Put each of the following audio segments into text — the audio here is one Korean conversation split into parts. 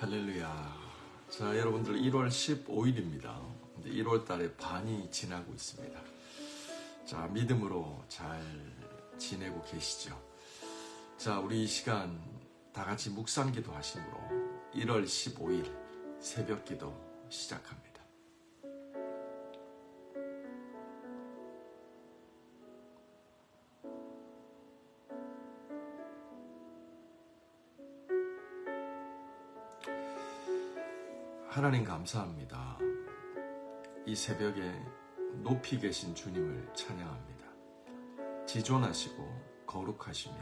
할렐루야. 자, 여러분들 1월 15일입니다. 1월 달에 반이 지나고 있습니다. 자, 믿음으로 잘 지내고 계시죠? 자, 우리 이 시간 다 같이 묵상기도 하심으로 1월 15일 새벽기도 시작합니다. 하나님 감사합니다. 이 새벽에 높이 계신 주님을 찬양합니다. 지존하시고 거룩하시며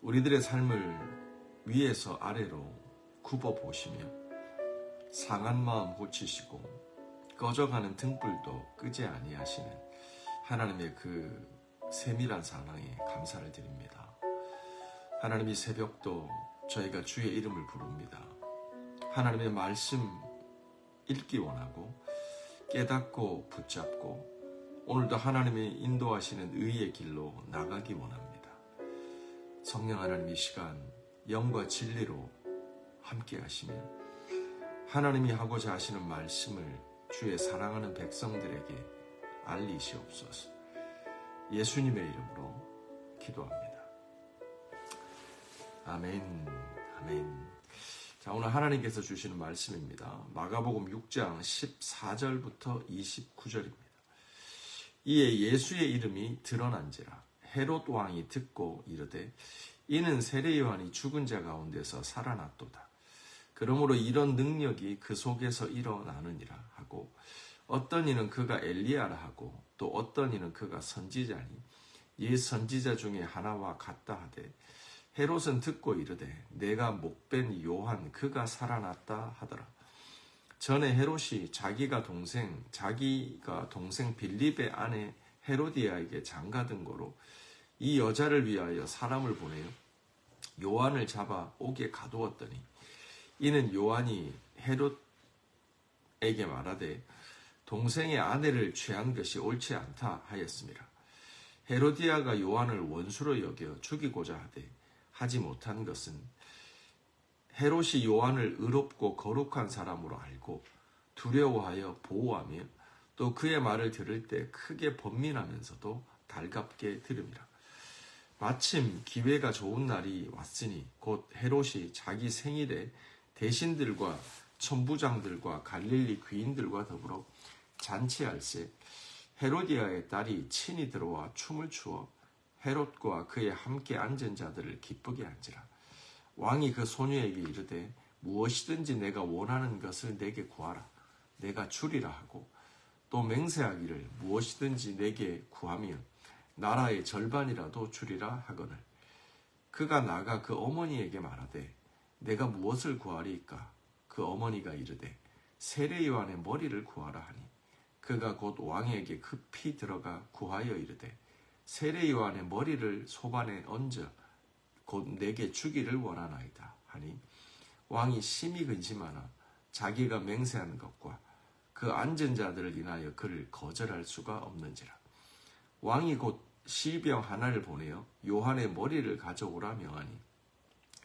우리들의 삶을 위에서 아래로 굽어보시며 상한 마음 고치시고 꺼져가는 등불도 끄지 아니하시는 하나님의 그 세밀한 사랑에 감사를 드립니다. 하나님, 이 새벽도 저희가 주의 이름을 부릅니다. 하나님의 말씀 읽기 원하고 깨닫고 붙잡고 오늘도 하나님이 인도하시는 의의 길로 나가기 원합니다. 성령 하나님, 이 시간 영과 진리로 함께 하시며 하나님이 하고자 하시는 말씀을 주의 사랑하는 백성들에게 알리시옵소서. 예수님의 이름으로 기도합니다. 아멘, 아멘. 자, 오늘 하나님께서 주시는 말씀입니다. 마가복음 6장 14절부터 29절입니다. 이에 예수의 이름이 드러난지라 헤롯 왕이 듣고 이르되 이는 세례 요한이 죽은 자 가운데서 살아났도다. 그러므로 이런 능력이 그 속에서 일어나느니라 하고 어떤 이는 그가 엘리야라 하고 또 어떤 이는 그가 선지자니 이 선지자 중에 하나와 같다 하되 헤롯은 듣고 이르되 내가 목벤 요한 그가 살아났다 하더라. 전에 헤롯이 자기가 동생 빌립의 아내 헤로디아에게 장가든 거로 이 여자를 위하여 사람을 보내어 요한을 잡아 옥에 가두었더니 이는 요한이 헤롯에게 말하되 동생의 아내를 취한 것이 옳지 않다 하였습니다. 헤로디아가 요한을 원수로 여겨 죽이고자 하지 못한 것은 헤롯이 요한을 의롭고 거룩한 사람으로 알고 두려워하여 보호하며 또 그의 말을 들을 때 크게 번민하면서도 달갑게 들음이라. 마침 기회가 좋은 날이 왔으니 곧 헤롯이 자기 생일에 대신들과 천부장들과 갈릴리 귀인들과 더불어 잔치할세 헤로디아의 딸이 친히 들어와 춤을 추어 헤롯과 그의 함께 앉은 자들을 기쁘게 한지라. 왕이 그 소녀에게 이르되 무엇이든지 내가 원하는 것을 내게 구하라. 내가 주리라 하고 또 맹세하기를 무엇이든지 내게 구하면 나라의 절반이라도 주리라 하거늘. 그가 나가 그 어머니에게 말하되 내가 무엇을 구하리이까? 그 어머니가 이르되 세례 요한의 머리를 구하라 하니 그가 곧 왕에게 급히 들어가 구하여 이르되 세례 요한의 머리를 소반에 얹어 곧 내게 주기를 원하나이다 하니 왕이 심히 근심하나 자기가 맹세한 것과 그 앉은 자들을 인하여 그를 거절할 수가 없는지라. 왕이 곧 시병 하나를 보내어 요한의 머리를 가져오라 명하니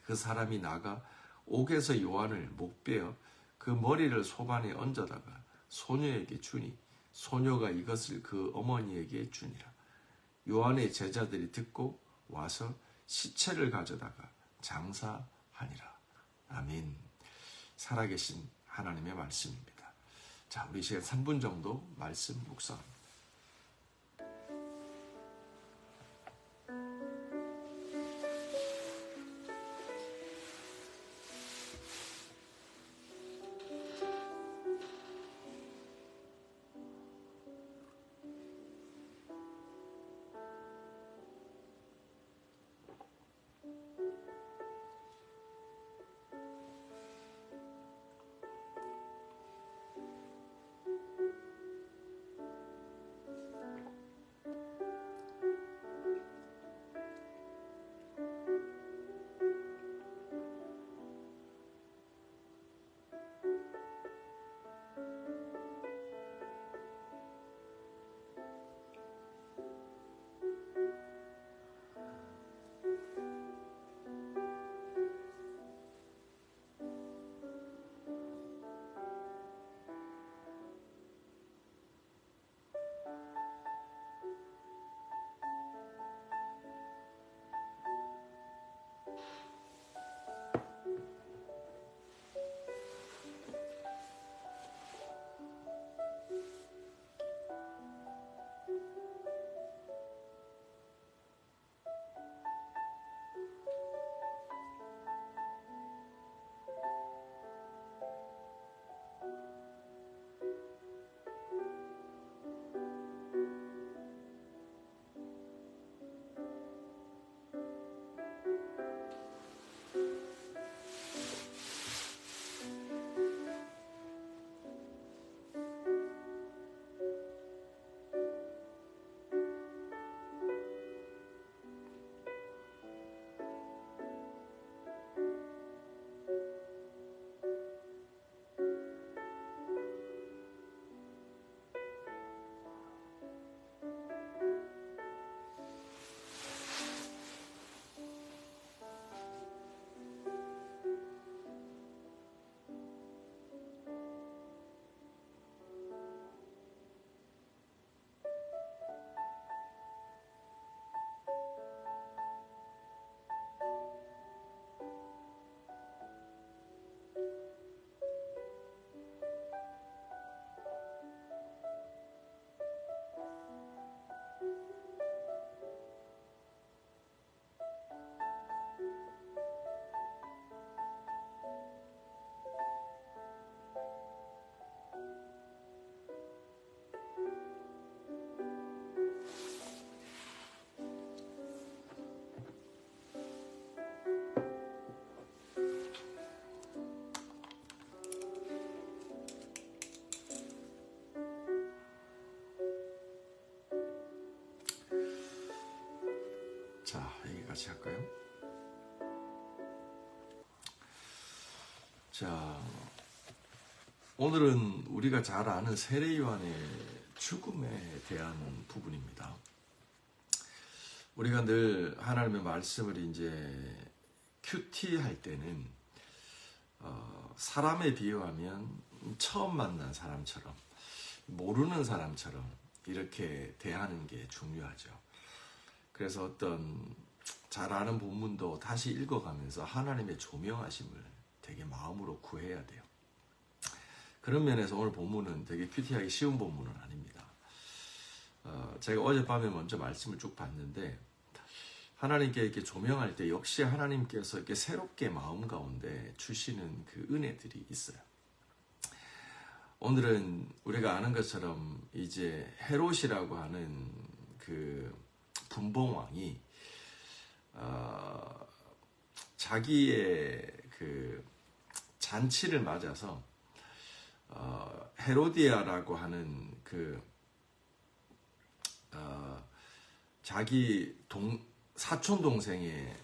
그 사람이 나가 옥에서 요한을 목베어 그 머리를 소반에 얹어다가 소녀에게 주니 소녀가 이것을 그 어머니에게 주니라. 요한의 제자들이 듣고 와서 시체를 가져다가 장사하니라. 아멘. 살아계신 하나님의 말씀입니다. 자, 우리 시간 3분 정도 말씀 묵상합니다. 같이 할까요? 자, 오늘은 우리가 잘 아는 세례 요한의 죽음에 대한 부분입니다. 우리가 늘 하나님의 말씀을 이제 큐티 할 때는 사람에 비유하면 처음 만난 사람처럼, 모르는 사람처럼 이렇게 대하는 게 중요하죠. 그래서 어떤 잘 아는 본문도 다시 읽어가면서 하나님의 조명하심을 되게 마음으로 구해야 돼요. 그런 면에서 오늘 본문은 되게 큐티하기 쉬운 본문은 아닙니다. 제가 어젯밤에 먼저 말씀을 쭉 봤는데, 하나님께 이렇게 조명할 때 역시 하나님께서 이렇게 새롭게 마음 가운데 주시는 그 은혜들이 있어요. 오늘은 우리가 아는 것처럼 이제 헤롯이라고 하는 그 분봉왕이 자기의 그 잔치를 맞아서 헤로디아라고 하는 그 자기 사촌 동생의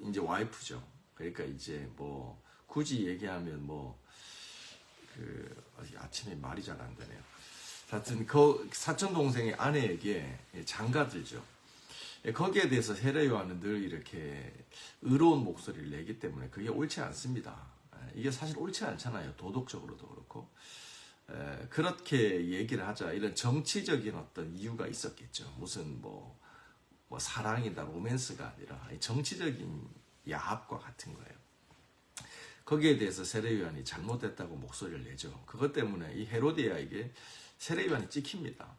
이제 와이프죠. 그러니까 이제 뭐 굳이 얘기하면 아침에 말이 잘 안 되네요. 하여튼 그 사촌 동생의 아내에게 장가들죠. 거기에 대해서 세례 요한은 늘 이렇게 의로운 목소리를 내기 때문에 그게 옳지 않습니다. 이게 사실 옳지 않잖아요. 도덕적으로도 그렇고. 그렇게 얘기를 하자 이런 정치적인 어떤 이유가 있었겠죠. 무슨 뭐 사랑이다, 로맨스가 아니라 정치적인 야합과 같은 거예요. 거기에 대해서 세례 요한이 잘못됐다고 목소리를 내죠. 그것 때문에 이 헤로디아에게 세례 요한이 찍힙니다.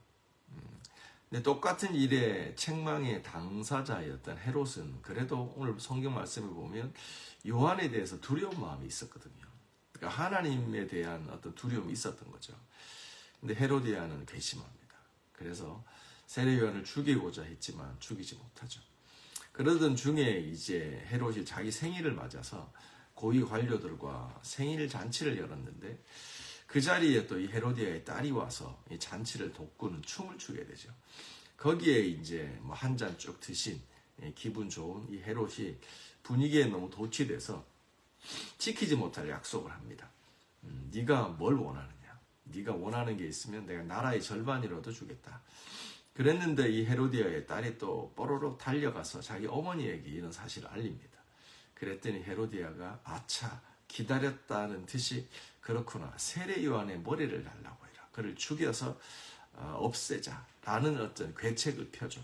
근데 똑같은 일의 책망의 당사자였던 헤롯은 그래도 오늘 성경 말씀을 보면 요한에 대해서 두려운 마음이 있었거든요. 그러니까 하나님에 대한 어떤 두려움이 있었던 거죠. 근데 헤로디아는 괘씸합니다. 그래서 세례 요한을 죽이고자 했지만 죽이지 못하죠. 그러던 중에 이제 헤롯이 자기 생일을 맞아서 고위 관료들과 생일 잔치를 열었는데, 그 자리에 또 이 헤로디아의 딸이 와서 이 잔치를 돕고는 춤을 추게 되죠. 거기에 이제 뭐 한 잔 쭉 드신 기분 좋은 이 헤롯이 분위기에 너무 도취돼서 지키지 못할 약속을 합니다. 네가 뭘 원하느냐? 네가 원하는 게 있으면 내가 나라의 절반이라도 주겠다. 그랬는데 이 헤로디아의 딸이 또 뽀로로 달려가서 자기 어머니에게 이런 사실을 알립니다. 그랬더니 헤로디아가 아차 기다렸다는 듯이 그렇구나, 세례 요한의 머리를 달라고 해라, 그를 죽여서 없애자라는 어떤 괴책을 펴죠.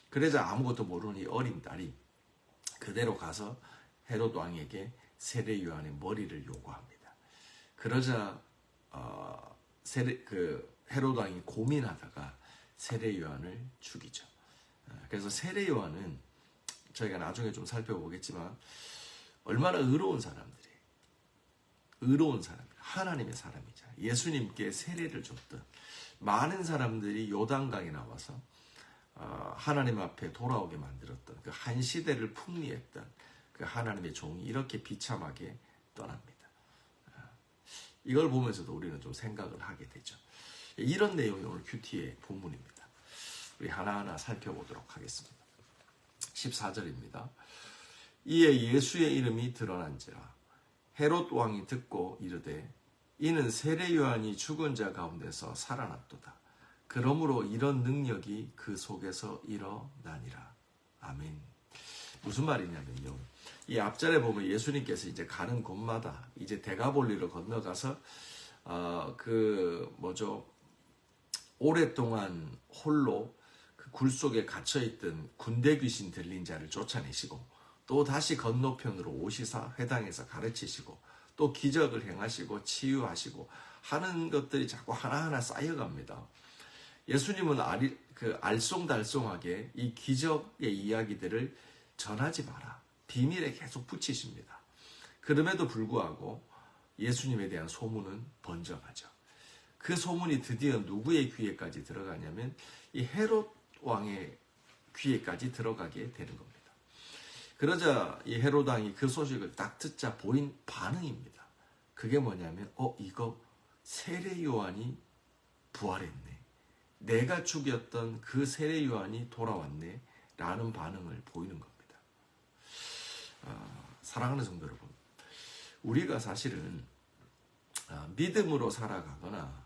그러자 아무것도 모르는 이 어린 딸이 그대로 가서 헤롯 왕에게 세례 요한의 머리를 요구합니다. 그러자 헤롯 왕이 고민하다가 세례 요한을 죽이죠. 그래서 세례 요한은 저희가 나중에 좀 살펴보겠지만 얼마나 의로운 사람들이에요. 의로운 사람, 하나님의 사람이자 예수님께 세례를 줬던 많은 사람들이 요단강에 나와서 하나님 앞에 돌아오게 만들었던 그 한 시대를 풍미했던 그 하나님의 종이 이렇게 비참하게 떠납니다. 이걸 보면서도 우리는 좀 생각을 하게 되죠. 이런 내용이 오늘 큐티의 본문입니다. 우리 하나하나 살펴보도록 하겠습니다. 14절입니다. 이에 예수의 이름이 드러난지라 헤롯 왕이 듣고 이르되 이는 세례 요한이 죽은 자 가운데서 살아났도다. 그러므로 이런 능력이 그 속에서 일어나니라. 아멘. 무슨 말이냐면요, 이 앞절에 보면 예수님께서 이제 가는 곳마다 이제 데가볼리로 건너가서 오랫동안 홀로 그 굴 속에 갇혀있던 군대 귀신 들린 자를 쫓아내시고, 또 다시 건너편으로 오시사 회당에서 가르치시고, 또 기적을 행하시고 치유하시고 하는 것들이 자꾸 하나하나 쌓여갑니다. 예수님은 알쏭달쏭하게 이 기적의 이야기들을 전하지 마라, 비밀에 계속 붙이십니다. 그럼에도 불구하고 예수님에 대한 소문은 번져가죠. 그 소문이 드디어 누구의 귀에까지 들어가냐면 이 헤롯 왕의 귀에까지 들어가게 되는 겁니다. 그러자 이 헤롯 왕이 그 소식을 딱 듣자 보인 반응입니다. 그게 뭐냐면 이거 세례 요한이 부활했네, 내가 죽였던 그 세례 요한이 돌아왔네 라는 반응을 보이는 겁니다. 사랑하는 성도 여러분, 우리가 사실은 믿음으로 살아가거나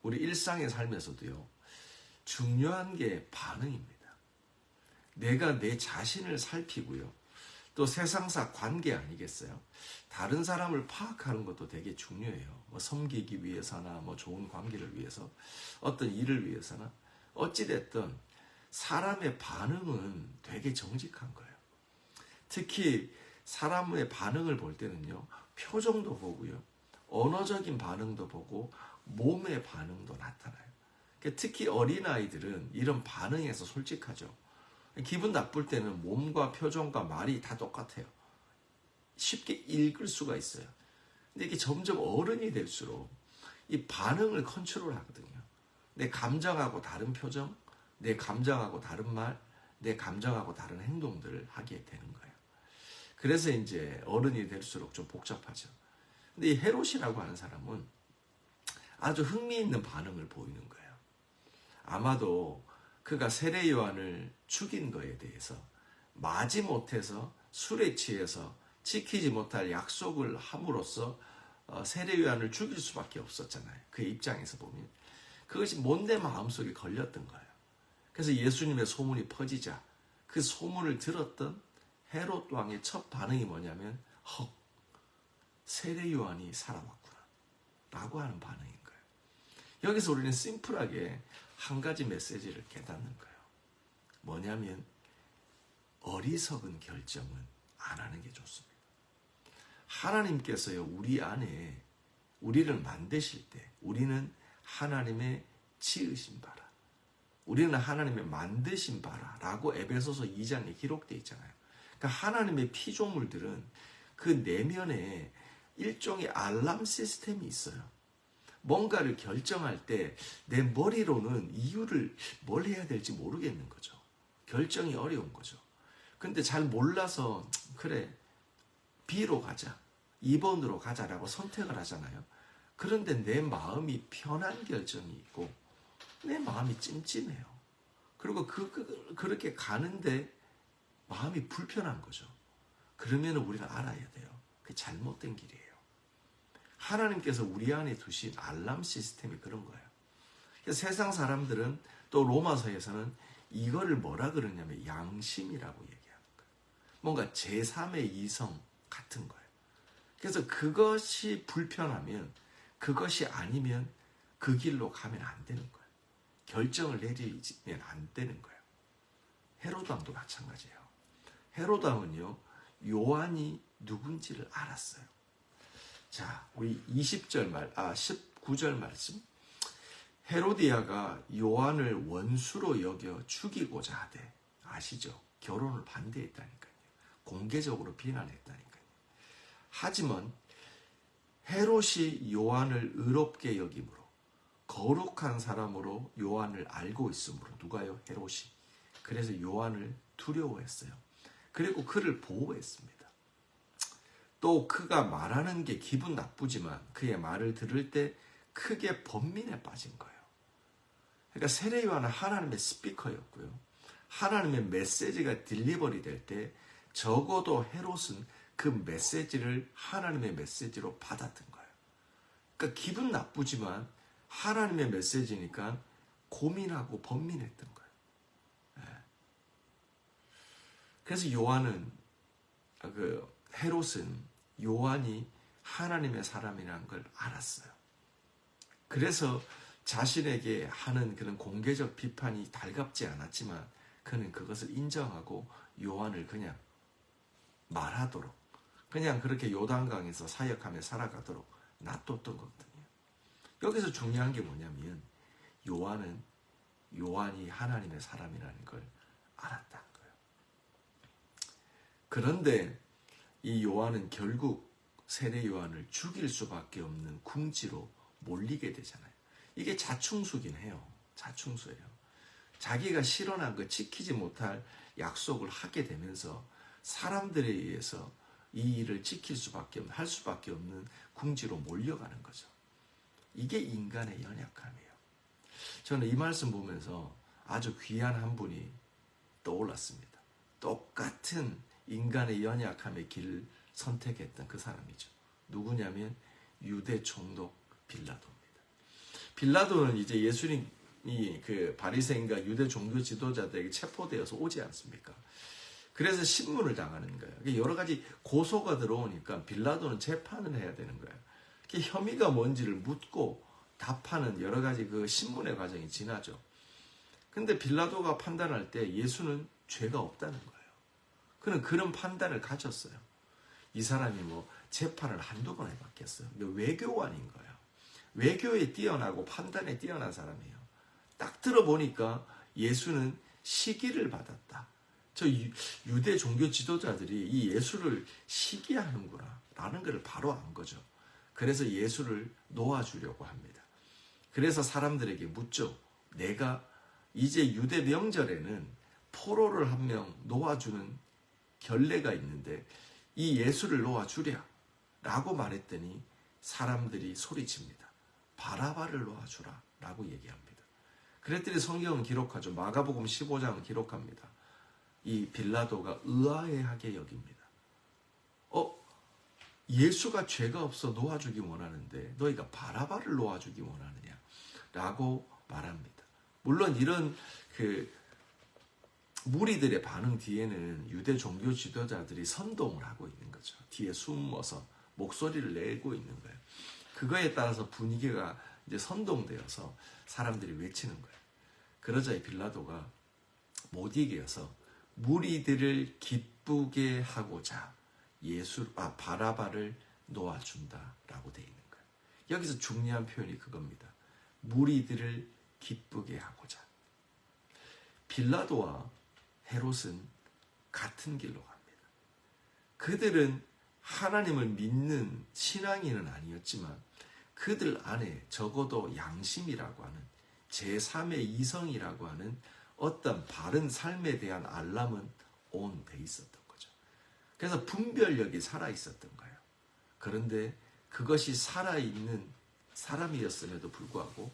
우리 일상의 삶에서도요, 중요한 게 반응입니다. 내가 내 자신을 살피고요, 또 세상사 관계 아니겠어요? 다른 사람을 파악하는 것도 되게 중요해요. 뭐 섬기기 위해서나 뭐 좋은 관계를 위해서, 어떤 일을 위해서나, 어찌됐든 사람의 반응은 되게 정직한 거예요. 특히 사람의 반응을 볼 때는요, 표정도 보고요, 언어적인 반응도 보고 몸의 반응도 나타나요. 특히 어린아이들은 이런 반응에서 솔직하죠. 기분 나쁠 때는 몸과 표정과 말이 다 똑같아요. 쉽게 읽을 수가 있어요. 근데 이게 점점 어른이 될수록 이 반응을 컨트롤하거든요. 내 감정하고 다른 표정, 내 감정하고 다른 말, 내 감정하고 다른 행동들을 하게 되는 거예요. 그래서 이제 어른이 될수록 좀 복잡하죠. 근데 이 헤롯이라고 하는 사람은 아주 흥미있는 반응을 보이는 거예요. 아마도 그가 세례 요한을 죽인 거에 대해서 마지못해서 술에 취해서 지키지 못할 약속을 함으로써 세례 요한을 죽일 수밖에 없었잖아요. 그의 입장에서 보면 그것이 뭔데 마음속에 걸렸던 거예요. 그래서 예수님의 소문이 퍼지자 그 소문을 들었던 헤롯 왕의 첫 반응이 뭐냐면 헉, 세례 요한이 살아왔구나 라고 하는 반응인 거예요. 여기서 우리는 심플하게 한 가지 메시지를 깨닫는 거예요. 뭐냐면 어리석은 결정은 안 하는 게 좋습니다. 하나님께서요, 우리 안에 우리를 만드실 때 우리는 하나님의 지으신 바라, 우리는 하나님의 만드신 바라라고 에베소서 2장에 기록되어 있잖아요. 그러니까 하나님의 피조물들은 그 내면에 일종의 알람 시스템이 있어요. 뭔가를 결정할 때 내 머리로는 이유를 뭘 해야 될지 모르겠는 거죠. 결정이 어려운 거죠. 근데 잘 몰라서 그래 B로 가자, 2번으로 가자라고 선택을 하잖아요. 그런데 내 마음이 편한 결정이 있고 내 마음이 찜찜해요. 그리고 그렇게 가는데 마음이 불편한 거죠. 그러면 우리가 알아야 돼요. 그게 잘못된 길이에요. 하나님께서 우리 안에 두신 알람 시스템이 그런 거예요. 그래서 세상 사람들은 또 로마서에서는 이거를 뭐라 그러냐면 양심이라고 얘기하는 거예요. 뭔가 제3의 이성 같은 거예요. 그래서 그것이 불편하면, 그것이 아니면 그 길로 가면 안 되는 거예요. 결정을 내리면 안 되는 거예요. 헤롯 왕도 마찬가지예요. 헤롯 왕은요, 요한이 누군지를 알았어요. 자, 우리 19절 말씀. 헤로디아가 요한을 원수로 여겨 죽이고자 하되, 아시죠? 결혼을 반대했다니까요. 공개적으로 비난했다니까요. 하지만 헤롯이 요한을 의롭게 여김으로 거룩한 사람으로 요한을 알고 있으므로, 누가요? 헤롯이. 그래서 요한을 두려워했어요. 그리고 그를 보호했습니다. 또 그가 말하는 게 기분 나쁘지만 그의 말을 들을 때 크게 번민에 빠진 거예요. 그러니까 세례 요한은 하나님의 스피커였고요. 하나님의 메시지가 딜리버리 될 때 적어도 헤롯은 그 메시지를 하나님의 메시지로 받았던 거예요. 그러니까 기분 나쁘지만 하나님의 메시지니까 고민하고 번민했던 거예요. 그래서 헤롯은 요한이 하나님의 사람이라는 걸 알았어요. 그래서 자신에게 하는 그런 공개적 비판이 달갑지 않았지만 그는 그것을 인정하고 요한을 그냥 말하도록, 그냥 그렇게 요단강에서 사역하며 살아가도록 놔뒀던 거거든요. 여기서 중요한 게 뭐냐면 요한이 하나님의 사람이라는 걸 알았다는 거예요. 그런데 이 요한은 결국 세례 요한을 죽일 수밖에 없는 궁지로 몰리게 되잖아요. 이게 자충수긴 해요. 자충수예요. 자기가 실현한 거 지키지 못할 약속을 하게 되면서 사람들에 의해서 이 일을 지킬 수밖에 없는, 할 수밖에 없는 궁지로 몰려가는 거죠. 이게 인간의 연약함이에요. 저는 이 말씀 보면서 아주 귀한 한 분이 떠올랐습니다. 똑같은 인간의 연약함의 길을 선택했던 그 사람이죠. 누구냐면 유대 총독 빌라도입니다. 빌라도는 이제 예수님이 그 바리새인과 유대 종교 지도자들에게 체포되어서 오지 않습니까? 그래서 신문을 당하는 거예요. 여러 가지 고소가 들어오니까 빌라도는 재판을 해야 되는 거예요. 혐의가 뭔지를 묻고 답하는 여러 가지 그 신문의 과정이 지나죠. 근데 빌라도가 판단할 때 예수는 죄가 없다는 거예요. 그는 그런 판단을 가졌어요. 이 사람이 뭐 재판을 한두 번 해봤겠어요. 외교관인 거예요. 외교에 뛰어나고 판단에 뛰어난 사람이에요. 딱 들어보니까 예수는 시기를 받았다. 저 유대 종교 지도자들이 이 예수를 시기하는구나 라는 것을 바로 안 거죠. 그래서 예수를 놓아주려고 합니다. 그래서 사람들에게 묻죠. 내가 이제 유대 명절에는 포로를 한 명 놓아주는 결례가 있는데 이 예수를 놓아주랴 라고 말했더니 사람들이 소리칩니다. 바라바를 놓아주라 라고 얘기합니다. 그랬더니 성경은 기록하죠. 마가복음 15장은 기록합니다. 이 빌라도가 의아해하게 여깁니다. 예수가 죄가 없어 놓아주기 원하는데 너희가 바라바를 놓아주기 원하느냐 라고 말합니다. 물론 이런 그 무리들의 반응 뒤에는 유대 종교 지도자들이 선동을 하고 있는 거죠. 뒤에 숨어서 목소리를 내고 있는 거예요. 그거에 따라서 분위기가 이제 선동되어서 사람들이 외치는 거예요. 그러자 이 빌라도가 못 이겨서 무리들을 기쁘게 하고자 바라바를 놓아준다라고 되어 있는 거예요. 여기서 중요한 표현이 그겁니다. 무리들을 기쁘게 하고자. 빌라도와 헤롯은 같은 길로 갑니다. 그들은 하나님을 믿는 신앙인은 아니었지만 그들 안에 적어도 양심이라고 하는 제3의 이성이라고 하는 어떤 바른 삶에 대한 알람은 온 돼 있었던 거죠. 그래서 분별력이 살아있었던 거예요. 그런데 그것이 살아있는 사람이었음에도 불구하고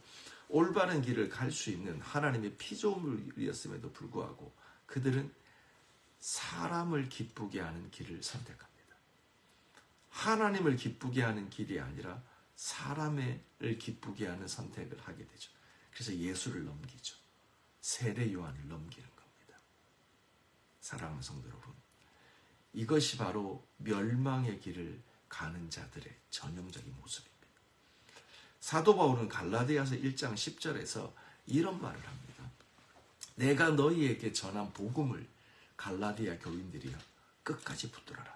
올바른 길을 갈 수 있는 하나님의 피조물이었음에도 불구하고 그들은 사람을 기쁘게 하는 길을 선택합니다. 하나님을 기쁘게 하는 길이 아니라 사람을 기쁘게 하는 선택을 하게 되죠. 그래서 예수를 넘기죠. 세례 요한을 넘기는 겁니다. 사랑하는 성도 여러분, 이것이 바로 멸망의 길을 가는 자들의 전형적인 모습입니다. 사도 바울은 갈라디아서 1장 10절에서 이런 말을 합니다. 내가 너희에게 전한 복음을 갈라디아 교인들이여 끝까지 붙들어라.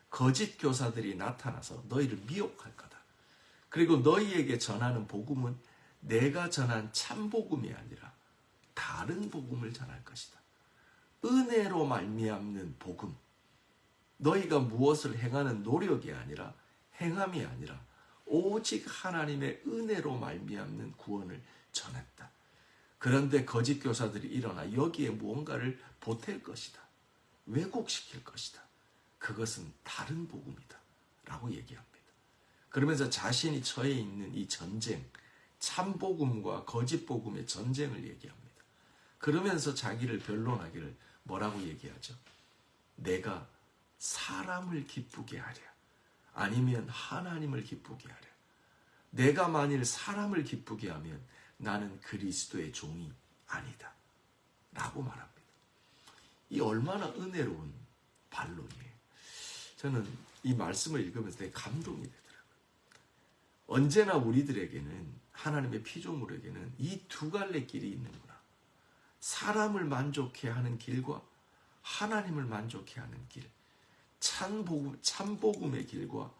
거짓 교사들이 나타나서 너희를 미혹할 거다. 그리고 너희에게 전하는 복음은 내가 전한 참 복음이 아니라 다른 복음을 전할 것이다. 은혜로 말미암는 복음. 너희가 무엇을 행하는 노력이 아니라 행함이 아니라 오직 하나님의 은혜로 말미암는 구원을 전했다. 그런데 거짓 교사들이 일어나 여기에 무언가를 보탤 것이다. 왜곡시킬 것이다. 그것은 다른 복음이다. 라고 얘기합니다. 그러면서 자신이 처해 있는 이 전쟁, 참 복음과 거짓 복음의 전쟁을 얘기합니다. 그러면서 자기를 변론하기를 뭐라고 얘기하죠? 내가 사람을 기쁘게 하랴. 아니면 하나님을 기쁘게 하랴. 내가 만일 사람을 기쁘게 하면 나는 그리스도의 종이 아니다. 라고 말합니다. 이 얼마나 은혜로운 반론이에요. 저는 이 말씀을 읽으면서 되게 감동이 되더라고요. 언제나 우리들에게는 하나님의 피조물에게는 이 두 갈래 길이 있는구나. 사람을 만족해 하는 길과 하나님을 만족해 하는 길. 참 복음의 길과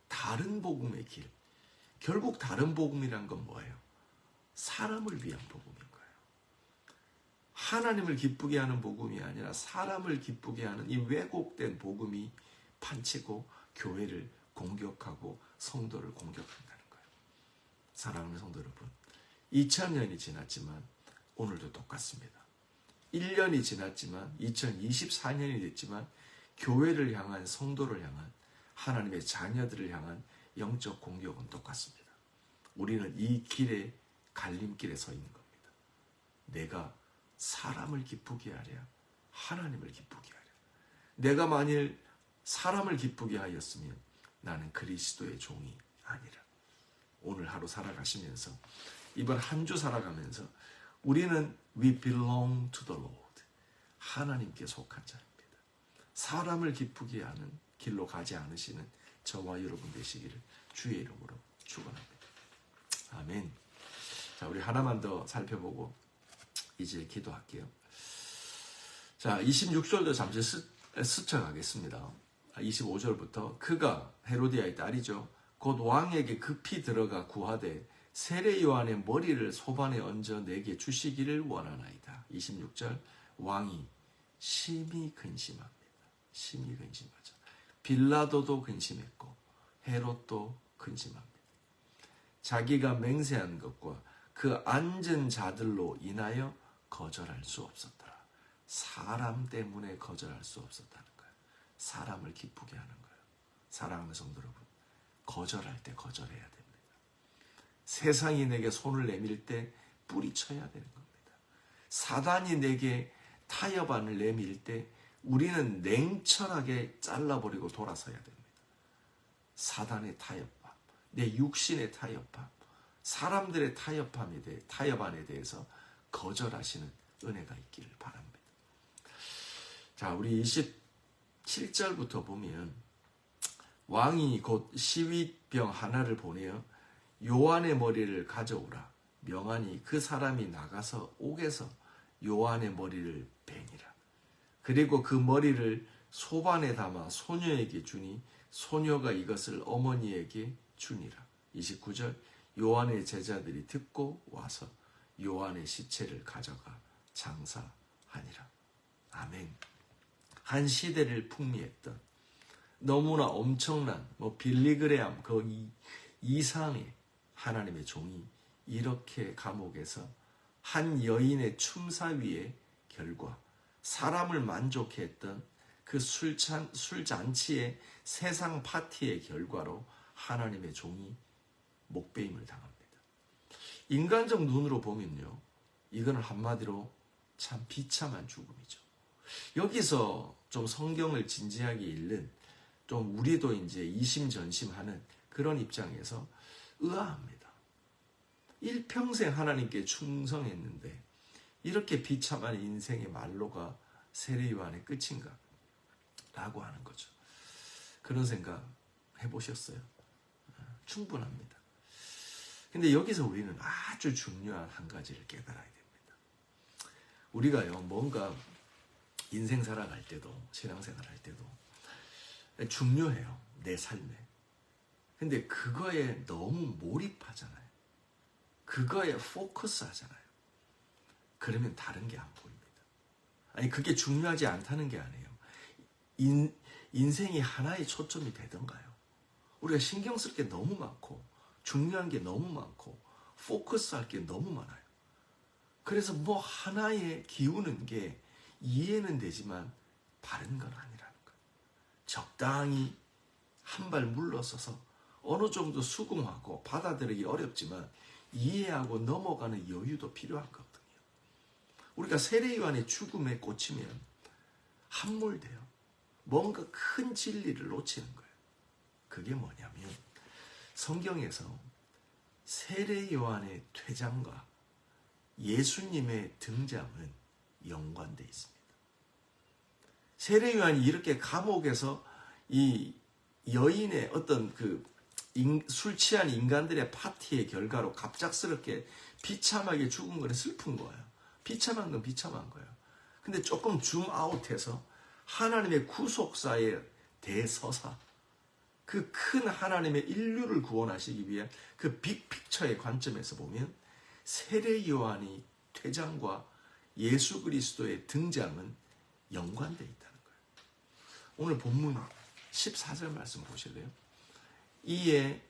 다른 복음의 길. 결국 다른 복음이란 건 뭐예요? 사람을 위한 복음인 거예요. 하나님을 기쁘게 하는 복음이 아니라 사람을 기쁘게 하는 이 왜곡된 복음이 판치고 교회를 공격하고 성도를 공격한다는 거예요. 사랑하는 성도 여러분, 2000년이 지났지만 오늘도 똑같습니다. 1년이 지났지만 2024년이 됐지만 교회를 향한 성도를 향한 하나님의 자녀들을 향한 영적 공격은 똑같습니다. 우리는 이 길에 갈림길에 서 있는 겁니다. 내가 사람을 기쁘게 하랴 하나님을 기쁘게 하려. 내가 만일 사람을 기쁘게 하였으면 나는 그리스도의 종이 아니라. 오늘 하루 살아가시면서, 이번 한 주 살아가면서 우리는 we belong to the Lord. 하나님께 속한 자입니다. 사람을 기쁘게 하는 길로 가지 않으시는 저와 여러분 되시기를 주의 이름으로 축원합니다. 아멘. 자, 우리 하나만 더 살펴보고 이제 기도할게요. 자, 26절도 잠시 스쳐가겠습니다. 25절부터 그가 헤로디아의 딸이죠. 곧 왕에게 급히 들어가 구하되 세례 요한의 머리를 소반에 얹어 내게 주시기를 원하나이다. 26절 왕이 심히 근심합니다. 심히 근심하죠. 빌라도도 근심했고 헤롯도 근심합니다. 자기가 맹세한 것과 그 앉은 자들로 인하여 거절할 수 없었더라. 사람 때문에 거절할 수 없었다는 거예요. 사람을 기쁘게 하는 거예요. 사랑하는 성도 여러분, 거절할 때 거절해야 됩니다. 세상이 내게 손을 내밀 때 뿌리쳐야 되는 겁니다. 사단이 내게 타협안을 내밀 때 우리는 냉철하게 잘라버리고 돌아서야 됩니다. 사단의 타협함, 내 육신의 타협함, 사람들의 타협안에 대해서 거절하시는 은혜가 있기를 바랍니다. 자, 우리 27절부터 보면 왕이 곧 시위병 하나를 보내어 요한의 머리를 가져오라 명하니 그 사람이 나가서 옥에서 요한의 머리를 베니라. 그리고 그 머리를 소반에 담아 소녀에게 주니 소녀가 이것을 어머니에게 주니라. 29절 요한의 제자들이 듣고 와서 요한의 시체를 가져가 장사하니라. 아멘. 한 시대를 풍미했던 너무나 엄청난 빌리그레암 그 이상의 하나님의 종이 이렇게 감옥에서 한 여인의 춤사위의 결과, 사람을 만족해 했던 그 술잔치의 세상 파티의 결과로 하나님의 종이 목베임을 당합니다. 인간적 눈으로 보면요, 이거는 한마디로 참 비참한 죽음이죠. 여기서 좀 성경을 진지하게 읽는, 좀 우리도 이제 이심전심하는 그런 입장에서 의아합니다. 일평생 하나님께 충성했는데 이렇게 비참한 인생의 말로가 세례 요한의 끝인가? 라고 하는 거죠. 그런 생각 해보셨어요? 충분합니다. 근데 여기서 우리는 아주 중요한 한 가지를 깨달아야 됩니다. 우리가요, 뭔가 인생 살아갈 때도, 신앙생활 할 때도 중요해요. 내 삶에. 근데 그거에 너무 몰입하잖아요. 그거에 포커스 하잖아요. 그러면 다른 게 안 보입니다. 아니, 그게 중요하지 않다는 게 아니에요. 인생이 하나의 초점이 되던가요. 우리가 신경 쓸 게 너무 많고, 중요한 게 너무 많고, 포커스 할 게 너무 많아요. 그래서 뭐 하나에 기우는 게 이해는 되지만 바른 건 아니라는 거예요. 적당히 한 발 물러서서 어느 정도 수긍하고 받아들이기 어렵지만 이해하고 넘어가는 여유도 필요한 거거든요. 우리가 세례 요한의 죽음에 꽂히면 함몰돼요. 뭔가 큰 진리를 놓치는 거예요. 그게 뭐냐면 성경에서 세례 요한의 퇴장과 예수님의 등장은 연관되어 있습니다. 세례 요한이 이렇게 감옥에서 이 여인의 어떤 술 취한 인간들의 파티의 결과로 갑작스럽게 비참하게 죽은 건 슬픈 거예요. 비참한 건 비참한 거예요. 근데 조금 줌아웃해서 하나님의 구속사의 대서사, 그 큰 하나님의 인류를 구원하시기 위한 그 빅픽처의 관점에서 보면 세례 요한의 퇴장과 예수 그리스도의 등장은 연관되어 있다는 거예요. 오늘 본문 14절 말씀 보실래요? 이에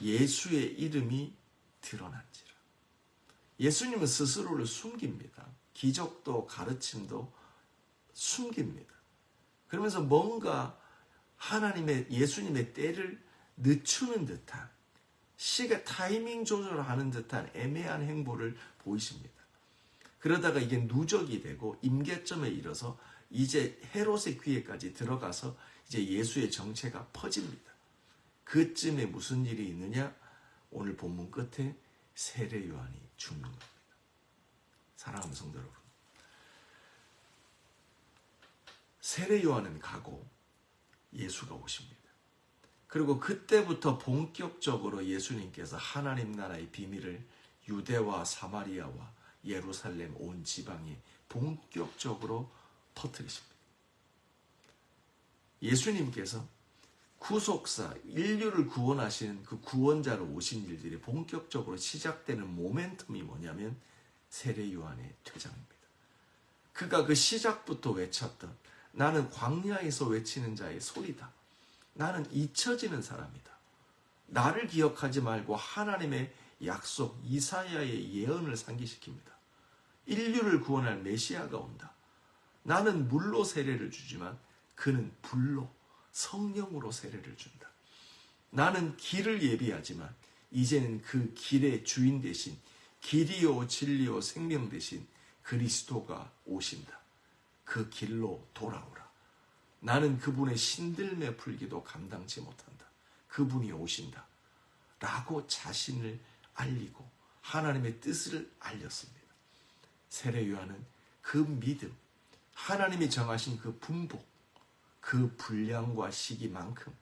예수의 이름이 드러난지라. 예수님은 스스로를 숨깁니다. 기적도 가르침도 숨깁니다. 그러면서 뭔가 예수님의 때를 늦추는 듯한, 시가 타이밍 조절하는 듯한 애매한 행보를 보이십니다. 그러다가 이게 누적이 되고 임계점에 이르러서 이제 헤롯의 귀에까지 들어가서 이제 예수의 정체가 퍼집니다. 그쯤에 무슨 일이 있느냐? 오늘 본문 끝에 세례 요한이 죽는 겁니다. 사랑하는 성도 여러분, 세례 요한은 가고 예수가 오십니다. 그리고 그때부터 본격적으로 예수님께서 하나님 나라의 비밀을 유대와 사마리아와 예루살렘 온 지방에 본격적으로 터뜨리십니다. 예수님께서 구속사, 인류를 구원하시는 그 구원자로 오신 일들이 본격적으로 시작되는 모멘텀이 뭐냐면 세례 요한의 퇴장입니다. 그가 그 시작부터 외쳤던 나는 광야에서 외치는 자의 소리다. 나는 잊혀지는 사람이다. 나를 기억하지 말고 하나님의 약속 이사야의 예언을 상기시킵니다. 인류를 구원할 메시아가 온다. 나는 물로 세례를 주지만 그는 불로 성령으로 세례를 준다. 나는 길을 예비하지만 이제는 그 길의 주인 대신 길이요 진리요 생명 대신 그리스도가 오신다. 그 길로 돌아오라. 나는 그분의 신들매 풀기도 감당치 못한다. 그분이 오신다. 라고 자신을 알리고 하나님의 뜻을 알렸습니다. 세례 요한은 그 믿음, 하나님이 정하신 그 분복, 그 분량과 시기만큼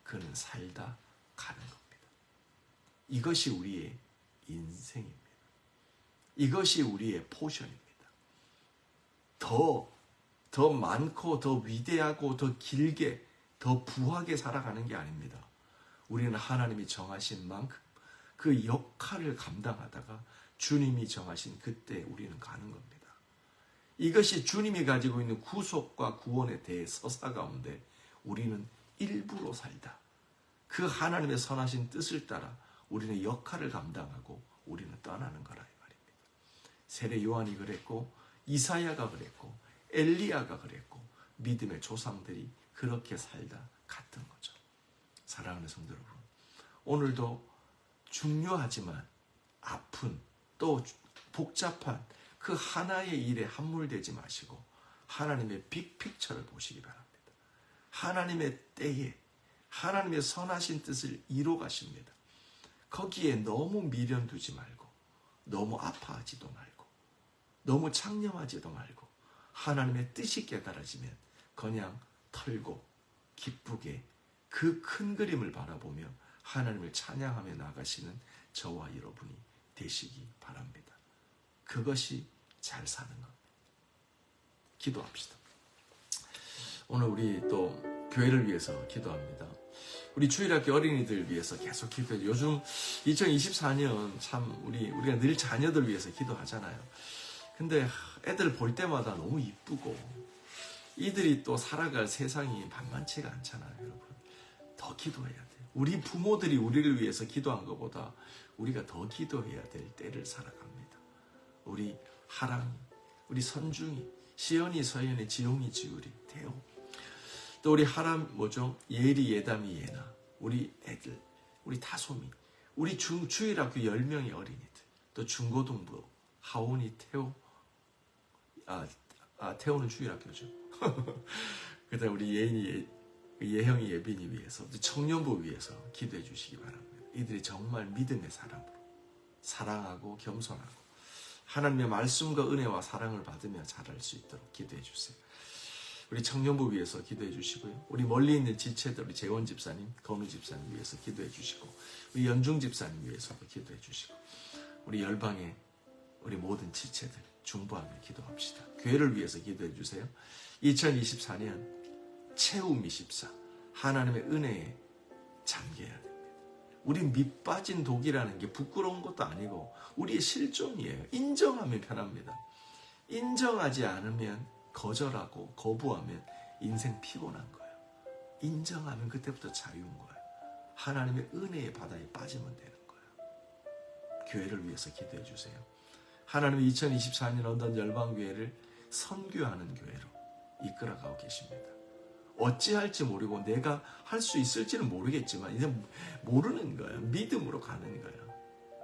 그는 살다 가는 겁니다. 이것이 우리의 인생입니다. 이것이 우리의 포션입니다. 더 많고 더 위대하고 더 길게 더 부하게 살아가는 게 아닙니다. 우리는 하나님이 정하신 만큼 그 역할을 감당하다가 주님이 정하신 그때 우리는 가는 겁니다. 이것이 주님이 가지고 있는 구속과 구원에 대해 서사 가운데 우리는 일부로 살다. 그 하나님의 선하신 뜻을 따라 우리는 역할을 감당하고 우리는 떠나는 거라 이 말입니다. 세례 요한이 그랬고 이사야가 그랬고 엘리야가 그랬고 믿음의 조상들이 그렇게 살다 갔던 거죠. 사랑하는 성도 여러분, 오늘도 중요하지만 아픈 또 복잡한 그 하나의 일에 함몰되지 마시고 하나님의 빅픽처를 보시기 바랍니다. 하나님의 때에 하나님의 선하신 뜻을 이뤄 가십니다. 거기에 너무 미련 두지 말고 너무 아파하지도 말고 너무 창념하지도 말고 하나님의 뜻이 깨달아지면 그냥 털고 기쁘게 그 큰 그림을 바라보며 하나님을 찬양하며 나가시는 저와 여러분이 되시기 바랍니다. 그것이 잘 사는 것. 기도합시다. 오늘 우리 또 교회를 위해서 기도합니다. 우리 주일학교 어린이들 위해서 계속 기도해요. 요즘 2024년 참 우리가 늘 자녀들 위해서 기도하잖아요. 근데 애들 볼 때마다 너무 이쁘고 이들이 또 살아갈 세상이 만만치가 않잖아요, 여러분. 더 기도해야 돼요. 우리 부모들이 우리를 위해서 기도한 것보다 우리가 더 기도해야 될 때를 살아갑니다. 우리 하랑이, 우리 선중이, 시연이, 서연이, 지용이, 지우리, 태호. 또 우리 하람 예리, 예담이, 예나, 우리 애들, 우리 다솜이, 우리 주일학교 10명의 어린이들, 또 중고등부, 하온이, 태호, 태호는 주일학교죠. 그 다음 우리 예형이, 예빈이 위해서, 청년부 위해서 기도해 주시기 바랍니다. 이들이 정말 믿음의 사람으로 사랑하고 겸손하고 하나님의 말씀과 은혜와 사랑을 받으며 자랄 수 있도록 기도해 주세요. 우리 청년부 위해서 기도해 주시고요. 우리 멀리 있는 지체들, 우리 재원 집사님, 건우 집사님 위해서 기도해 주시고, 우리 연중 집사님 위해서도 기도해 주시고, 우리 열방의 우리 모든 지체들 중보하며 기도합시다. 교회를 위해서 기도해 주세요. 2024년 채움 24, 하나님의 은혜에 잠겨야 됩니다. 우리 밑빠진 독이라는 게 부끄러운 것도 아니고 우리의 실존이에요. 인정하면 편합니다. 인정하지 않으면 거절하고 거부하면 인생 피곤한 거예요. 인정하면 그때부터 자유인 거예요. 하나님의 은혜의 바다에 빠지면 되는 거예요. 교회를 위해서 기도해 주세요. 하나님의 2024년 런던 열방교회를 선교하는 교회로 이끌어가고 계십니다. 어찌할지 모르고 내가 할 수 있을지는 모르겠지만 이제 모르는 거예요. 믿음으로 가는 거예요.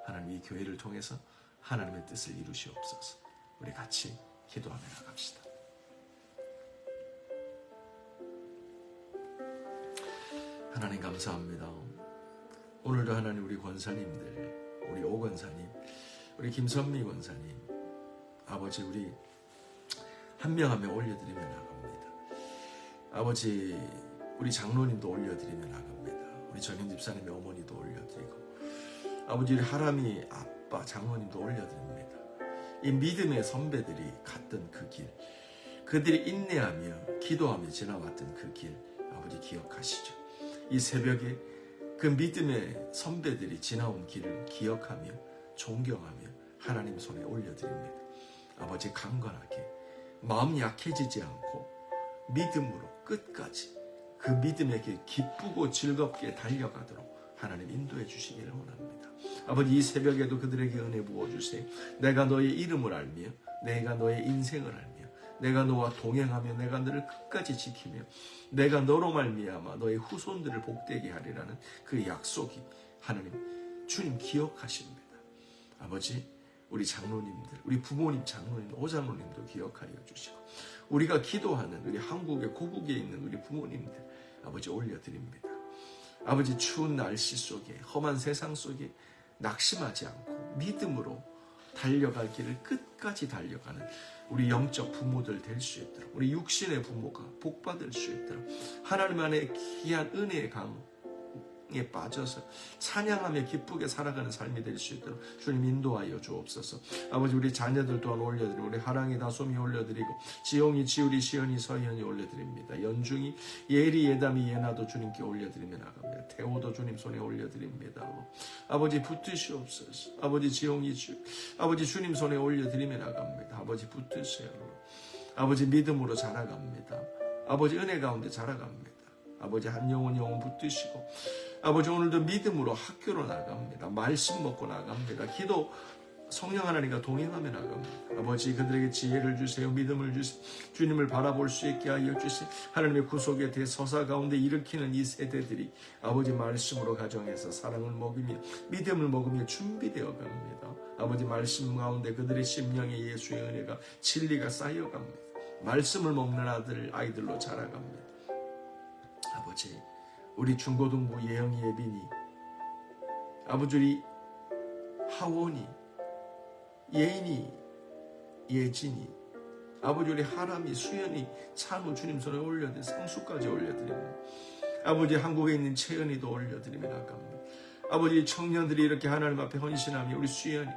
하나님 이 교회를 통해서 하나님의 뜻을 이루시옵소서. 우리 같이 기도하며 나갑시다. 하나님 감사합니다. 오늘도 하나님 우리 권사님들, 우리 오 권사님, 우리 김선미 권사님, 아버지 우리 한 명 한 명 올려드리며 나갑니다. 아버지 우리 장로님도 올려드리며 나갑니다. 우리 전임 집사님의 어머니도 올려드리고, 아버지 우리 하람이 아빠 장로님도 올려드립니다. 이 믿음의 선배들이 갔던 그 길, 그들이 인내하며 기도하며 지나왔던 그 길, 아버지 기억하시죠. 이 새벽에 그 믿음의 선배들이 지나온 길을 기억하며 존경하며 하나님 손에 올려드립니다. 아버지 강건하게 마음 약해지지 않고 믿음으로 끝까지 그 믿음의 길 기쁘고 즐겁게 달려가도록 하나님 인도해 주시기를 원합니다. 아버지 이 새벽에도 그들에게 은혜 부어주세요. 내가 너의 이름을 알며 내가 너의 인생을 알며 내가 너와 동행하며 내가 너를 끝까지 지키며 내가 너로 말미암아 너의 후손들을 복되게 하리라는 그 약속이 하나님 주님 기억하십니다. 아버지 우리 장로님들, 우리 부모님 장로님, 오장로님도 기억하여 주시고, 우리가 기도하는 우리 한국의 고국에 있는 우리 부모님들 아버지 올려드립니다. 아버지 추운 날씨 속에 험한 세상 속에 낙심하지 않고 믿음으로 달려갈 길을 끝까지 달려가는 우리 영적 부모들 될 수 있도록, 우리 육신의 부모가 복받을 수 있도록 하나님 안에 귀한 은혜의 강에 빠져서 찬양하며 기쁘게 살아가는 삶이 될 수 있도록 주님 인도하여 주옵소서. 아버지 우리 자녀들 또한 올려드리고, 우리 하랑이 다솜이 올려드리고, 지용이 지우리 시연이 서현이 올려드립니다. 연중이 예리 예담이 예나도 주님께 올려드리며 나갑니다. 태호도 주님 손에 올려드립니다. 아버지 붙드시옵소서. 아버지 지용이 아버지 주님 손에 올려드리며 나갑니다. 아버지 붙드세요. 아버지 믿음으로 자라갑니다. 아버지 은혜 가운데 자라갑니다. 아버지 한 영혼 붙드시고, 아버지 오늘도 믿음으로 학교로 나갑니다. 말씀 먹고 나갑니다. 기도 성령 하나님과 동행하며 나갑니다. 아버지 그들에게 지혜를 주세요. 믿음을 주세요. 주님을 바라볼 수 있게 하여 주세요. 하나님의 구속의 대서사 가운데 일으키는 이 세대들이 아버지 말씀으로 가정에서 사랑을 먹이며 믿음을 먹으며 준비되어 갑니다. 아버지 말씀 가운데 그들의 심령에 예수의 은혜가 진리가 쌓여갑니다. 말씀을 먹는 아이들로 자라갑니다. 아버지 우리 중고등부 예영이 예빈이, 아버지 우리 하원이, 예인이, 예진이, 아버지 우리 하람이, 수연이, 찬우 주님 손에 올려드리고 상수까지 올려드립니다. 아버지 한국에 있는 채연이도 올려드리며 나갑니다. 아버지 청년들이 이렇게 하나님 앞에 헌신하며 우리 수연이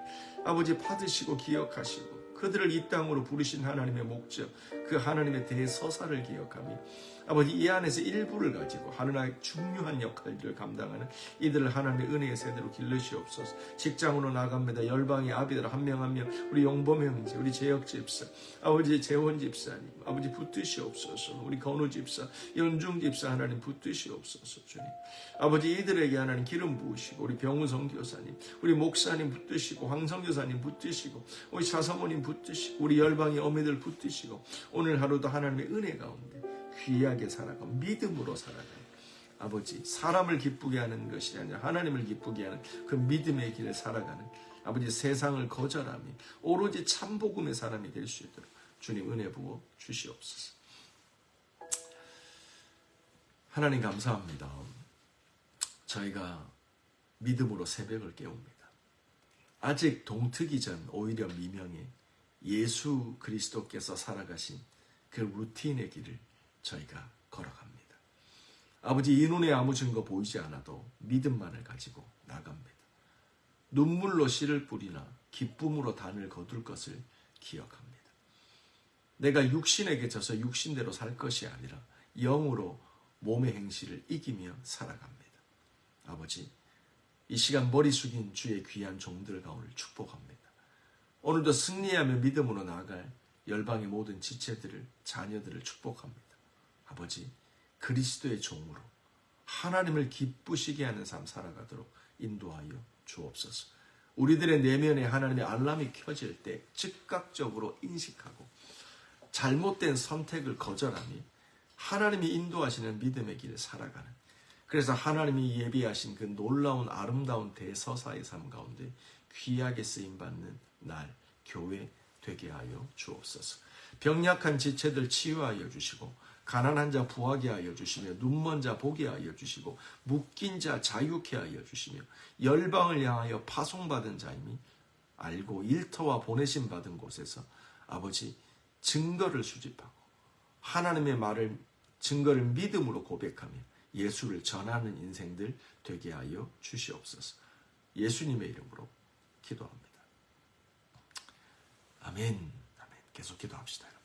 아버지 받으시고 기억하시고 그들을 이 땅으로 부르신 하나님의 목적, 그 하나님의 대서사를 기억하며 아버지 이 안에서 일부를 가지고 하나님의 중요한 역할들을 감당하는 이들을 하나님의 은혜의 세대로 길러시옵소서. 직장으로 나갑니다. 열방의 아비들 한 명 한 명, 우리 용범 형제, 우리 재혁 집사, 아버지 재원 집사님, 아버지 붙드시옵소서. 우리 건우 집사, 연중 집사 하나님 붙드시옵소서. 주님 아버지 이들에게 하나님 기름 부으시고, 우리 병우성 교사님, 우리 목사님 붙드시고, 황성 교사님 붙드시고, 우리 차사모님 붙드시고, 우리 열방의 어미들 붙드시고, 오늘 하루도 하나님의 은혜 가운데 귀하게 살아가 믿음으로 살아가는 아버지, 사람을 기쁘게 하는 것이 아니라 하나님을 기쁘게 하는 그 믿음의 길을 살아가는 아버지, 세상을 거절하며 오로지 참복음의 사람이 될 수 있도록 주님 은혜 부어 주시옵소서. 하나님 감사합니다. 저희가 믿음으로 새벽을 깨웁니다. 아직 동트기 전 오히려 미명에 예수 그리스도께서 살아가신 그 루틴의 길을 저희가 걸어갑니다. 아버지 이 눈에 아무 증거 보이지 않아도 믿음만을 가지고 나갑니다. 눈물로 씨를 뿌리나 기쁨으로 단을 거둘 것을 기억합니다. 내가 육신에게 져서 육신대로 살 것이 아니라 영으로 몸의 행실을 이기며 살아갑니다. 아버지 이 시간 머리 숙인 주의 귀한 종들 가운데 축복합니다. 오늘도 승리하며 믿음으로 나아갈 열방의 모든 지체들을, 자녀들을 축복합니다. 아버지 그리스도의 종으로 하나님을 기쁘시게 하는 삶 살아가도록 인도하여 주옵소서. 우리들의 내면에 하나님의 알람이 켜질 때 즉각적으로 인식하고 잘못된 선택을 거절하며 하나님이 인도하시는 믿음의 길을 살아가는, 그래서 하나님이 예비하신 그 놀라운 아름다운 대서사의 삶 가운데 귀하게 쓰임받는 날 교회 되게 하여 주옵소서. 병약한 지체들 치유하여 주시고 가난한 자 부하게 하여 주시며 눈먼 자 보게 하여 주시고 묶인 자 자유케 하여 주시며 열방을 향하여 파송받은 자임이 알고 일터와 보내심 받은 곳에서 아버지 증거를 수집하고 하나님의 말을 증거를 믿음으로 고백하며 예수를 전하는 인생들 되게 하여 주시옵소서. 예수님의 이름으로 기도합니다. 아멘. 아멘. 계속 기도합시다.